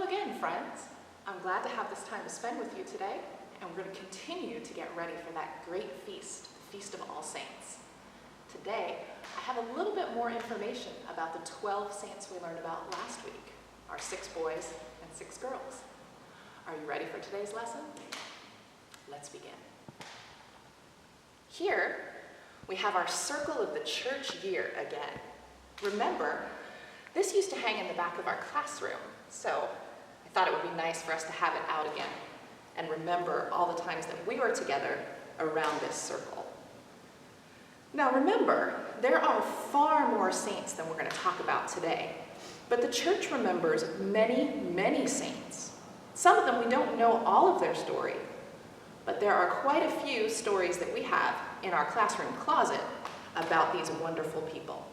again, friends. I'm glad to have this time to spend with you today, and we're going to continue to get ready for that great feast, the Feast of All Saints. Today, I have a little bit more information about the 12 saints we learned about last week, our 6 boys and 6 girls. Are you ready for today's lesson? Let's begin. Here, we have our circle of the church year again. Remember, this used to hang in the back of our classroom, so I thought it would be nice for us to have it out again and remember all the times that we were together around this circle. Now remember, there are far more saints than we're going to talk about today, but the church remembers many, many saints. Some of them we don't know all of their story, but there are quite a few stories that we have in our classroom closet about these wonderful people.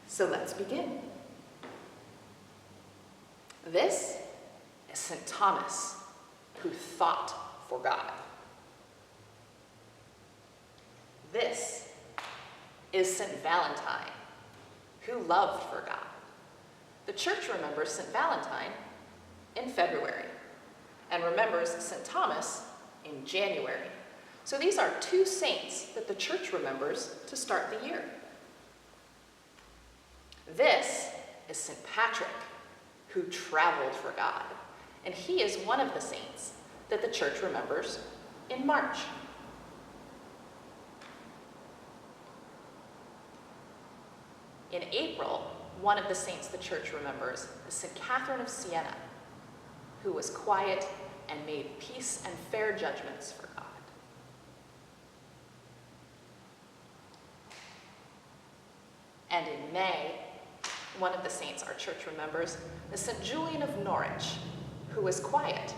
So let's begin. This is St. Thomas, who thought for God. This is St. Valentine, who loved for God. The church remembers St. Valentine in February and remembers St. Thomas in January. So these are 2 saints that the church remembers to start the year. This is St. Patrick, who traveled for God, and he is one of the saints that the church remembers in March. In April, one of the saints the church remembers is St. Catherine of Siena, who was quiet and made peace and fair judgments for God. And in May, one of the saints our church remembers is St. Julian of Norwich, who was quiet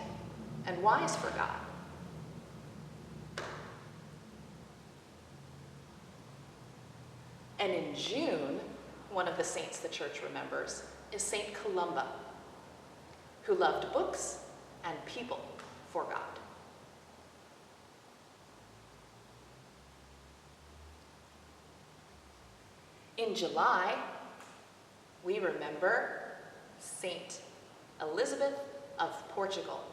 and wise for God. And in June, one of the saints the church remembers is St. Columba, who loved books and people for God. In July, we remember Saint Elizabeth of Portugal,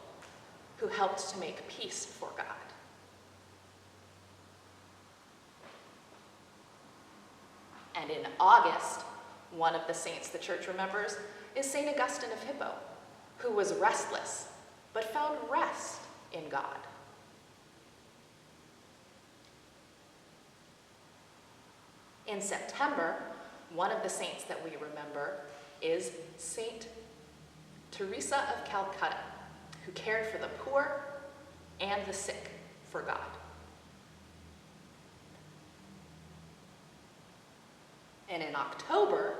who helped to make peace for God. And in August, one of the saints the church remembers is St. Augustine of Hippo, who was restless, but found rest in God. In September, one of the saints that we remember is Saint Teresa of Calcutta, who cared for the poor and the sick for God. And in October,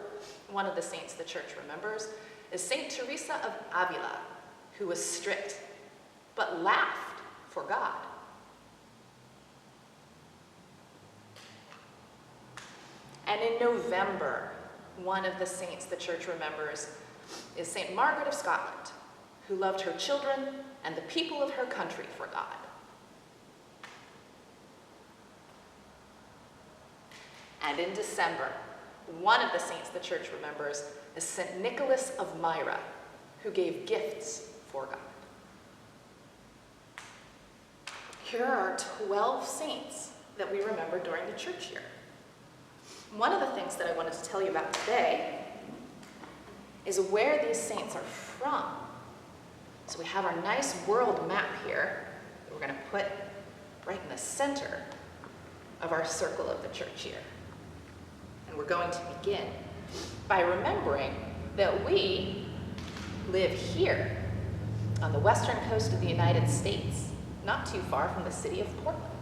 one of the saints the church remembers is Saint Teresa of Avila, who was strict, but laughed for God. And in November, one of the saints the church remembers is St. Margaret of Scotland, who loved her children and the people of her country for God. And in December, one of the saints the church remembers is St. Nicholas of Myra, who gave gifts for God. Here are 12 saints that we remember during the church year. One of the things that I wanted to tell you about today is where these saints are from. So we have our nice world map here that we're going to put right in the center of our circle of the church year. And we're going to begin by remembering that we live here on the western coast of the United States, not too far from the city of Portland.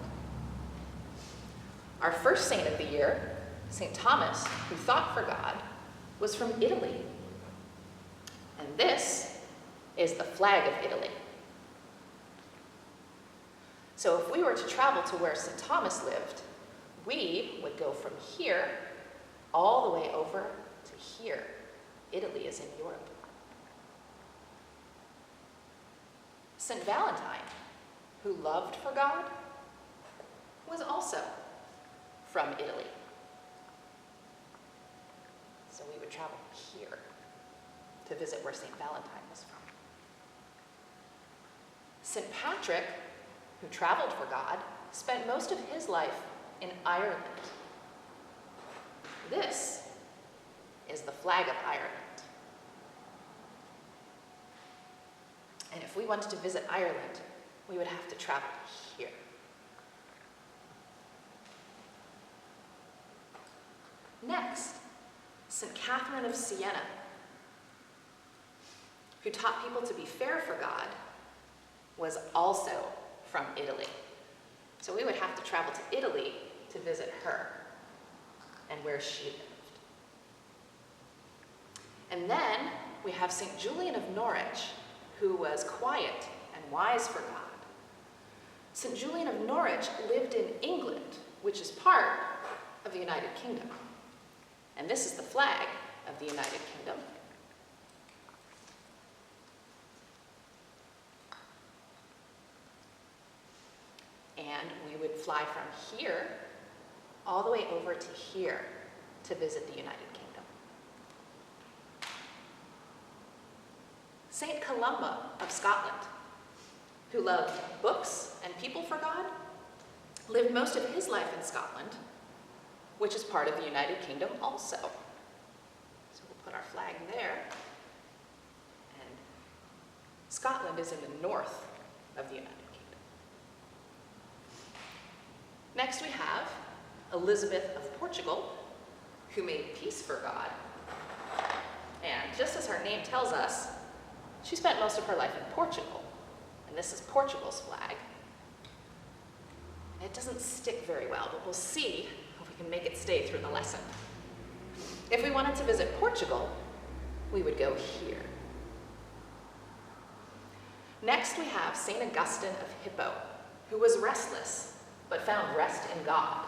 Our first saint of the year, St. Thomas, who thought for God, was from Italy. And this is the flag of Italy. So if we were to travel to where St. Thomas lived, we would go from here all the way over to here. Italy is in Europe. St. Valentine, who loved for God, was also from Italy. So we would travel here to visit where St. Valentine was from. St. Patrick, who traveled for God, spent most of his life in Ireland. This is the flag of Ireland. And if we wanted to visit Ireland, we would have to travel here. Next, St. Catherine of Siena, who taught people to be fair for God, was also from Italy. So we would have to travel to Italy to visit her and where she lived. And then we have St. Julian of Norwich, who was quiet and wise for God. St. Julian of Norwich lived in England, which is part of the United Kingdom. And this is the flag of the United Kingdom. And we would fly from here all the way over to here to visit the United Kingdom. St. Columba of Scotland, who loved books and people for God, lived most of his life in Scotland, which is part of the United Kingdom also. So we'll put our flag there. And Scotland is in the north of the United Kingdom. Next we have Elizabeth of Portugal, who made peace for God. And just as her name tells us, she spent most of her life in Portugal. And this is Portugal's flag. It doesn't stick very well, but we'll see if we can make it stay through the lesson. If we wanted to visit Portugal, we would go here. Next we have St. Augustine of Hippo, who was restless, but found rest in God.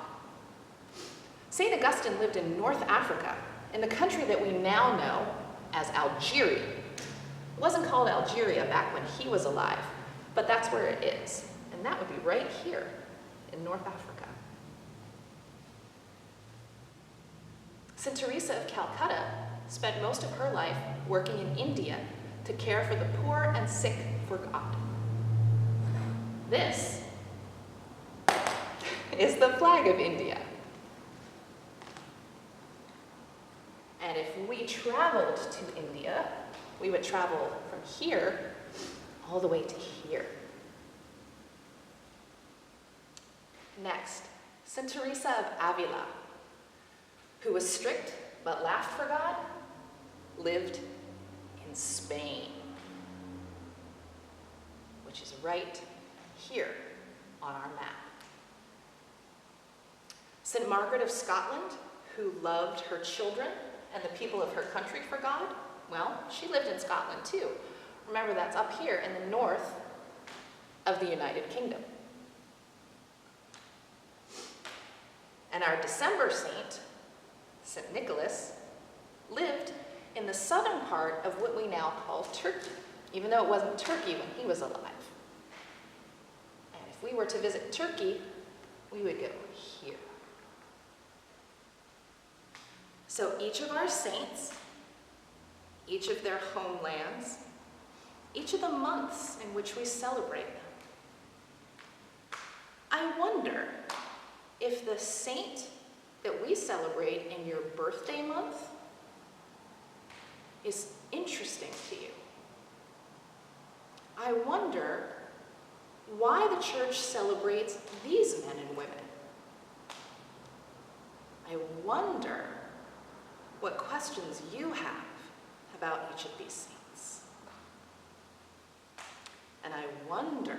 St. Augustine lived in North Africa, in the country that we now know as Algeria. It wasn't called Algeria back when he was alive, but that's where it is. And that would be right here in North Africa. St. Teresa of Calcutta spent most of her life working in India to care for the poor and sick for God. This is the flag of India. And if we traveled to India, we would travel from here all the way to here. Next, St. Teresa of Avila, who was strict but laughed for God, lived in Spain, which is right here on our map. St. Margaret of Scotland, who loved her children and the people of her country for God, well, she lived in Scotland too. Remember, that's up here in the north of the United Kingdom. And our December saint, St. Nicholas, lived in the southern part of what we now call Turkey, even though it wasn't Turkey when he was alive. And if we were to visit Turkey, we would go here. So each of our saints, each of their homelands, each of the months in which we celebrate them. I wonder if the saint that we celebrate in your birthday month is interesting to you. I wonder why the church celebrates these men and women. I wonder what questions you have about each of these saints. And I wonder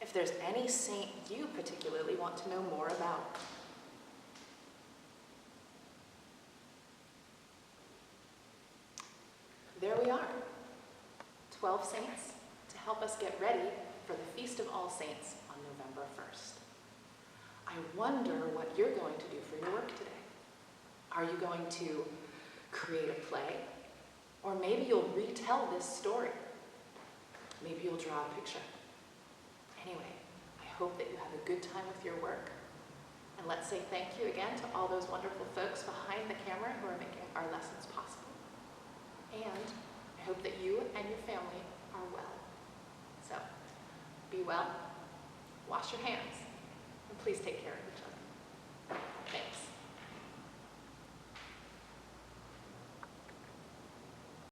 if there's any saint you particularly want to know more about. There we are, 12 saints to help us get ready for the Feast of All Saints on November 1st. I wonder what you're going to do for your work today. Are you going to create a play? Or maybe you'll retell this story. Maybe you'll draw a picture. Anyway, I hope that you have a good time with your work. And let's say thank you again to all those wonderful folks behind the camera who are making our lessons possible. And I hope that you and your family are well. So you well, wash your hands, and please take care of each other.